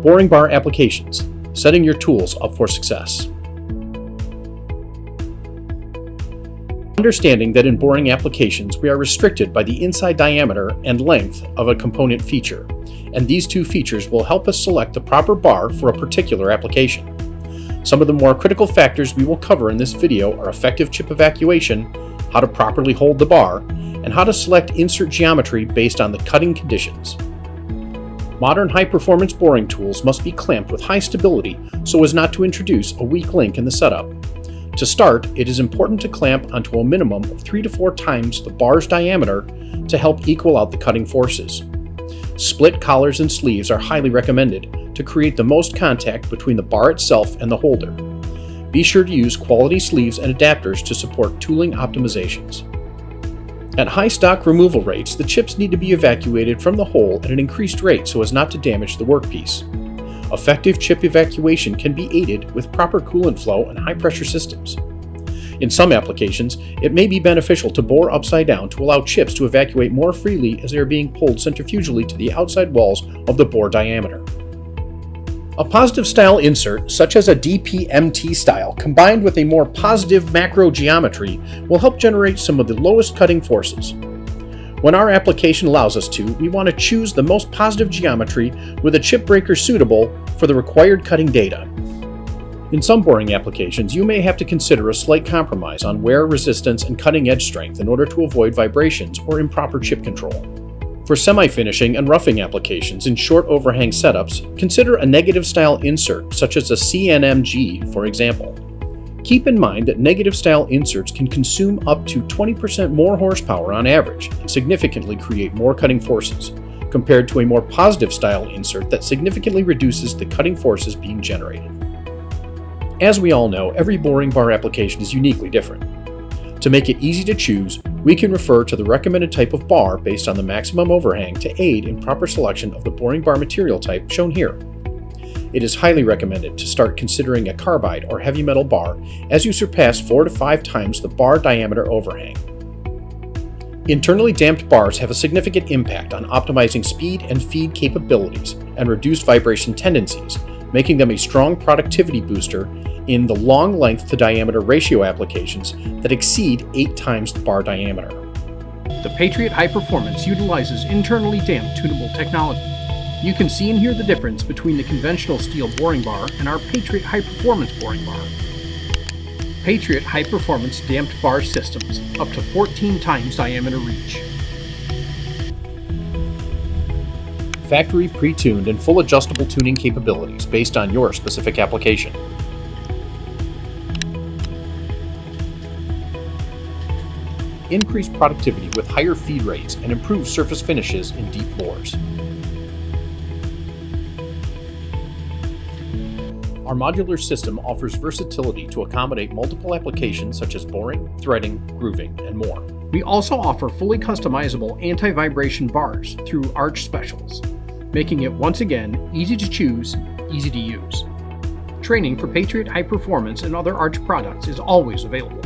boring bar applications, setting your tools up for success. Understanding that in boring applications we are restricted by the inside diameter and length of a component feature, and these two features will help us select the proper bar for a particular application. Some of the more critical factors we will cover in this video are effective chip evacuation, how to properly hold the bar, and how to select insert geometry based on the cutting conditions. Modern high-performance boring tools must be clamped with high stability so as not to introduce a weak link in the setup. To start, it is important to clamp onto a minimum of 3 to 4 times the bar's diameter to help equal out the cutting forces. Split collars and sleeves are highly recommended to create the most contact between the bar itself and the holder. Be sure to use quality sleeves and adapters to support tooling optimizations. At high stock removal rates, the chips need to be evacuated from the hole at an increased rate so as not to damage the workpiece. Effective chip evacuation can be aided with proper coolant flow and high-pressure systems. In some applications, it may be beneficial to bore upside down to allow chips to evacuate more freely as they are being pulled centrifugally to the outside walls of the bore diameter. A positive style insert, such as a DPMT style, combined with a more positive macro geometry, will help generate some of the lowest cutting forces. When our application allows us to, we want to choose the most positive geometry with a chip breaker suitable for the required cutting data. In some boring applications, you may have to consider a slight compromise on wear resistance and cutting edge strength in order to avoid vibrations or improper chip control. For semi-finishing and roughing applications in short overhang setups, consider a negative style insert such as a CNMG, for example. Keep in mind that negative style inserts can consume up to 20% more horsepower on average and significantly create more cutting forces, compared to a more positive style insert that significantly reduces the cutting forces being generated. As we all know, every boring bar application is uniquely different. To make it easy to choose, we can refer to the recommended type of bar based on the maximum overhang to aid in proper selection of the boring bar material type shown here. It is highly recommended to start considering a carbide or heavy metal bar as you surpass 4 to 5 times the bar diameter overhang. Internally damped bars have a significant impact on optimizing speed and feed capabilities and reduced vibration tendencies, making them a strong productivity booster in the long length to diameter ratio applications that exceed 8 times the bar diameter. The Patriot High Performance utilizes internally damped tunable technology. You can see and hear the difference between the conventional steel boring bar and our Patriot High Performance boring bar. Patriot High Performance damped bar systems, up to 14 times diameter reach. Factory pre-tuned and full adjustable tuning capabilities based on your specific application. Increased productivity with higher feed rates and improved surface finishes in deep bores. Our modular system offers versatility to accommodate multiple applications such as boring, threading, grooving, and more. We also offer fully customizable anti-vibration bars through Arch Specials, making it once again easy to choose, easy to use. Training for Patriot High Performance and other Arch products is always available.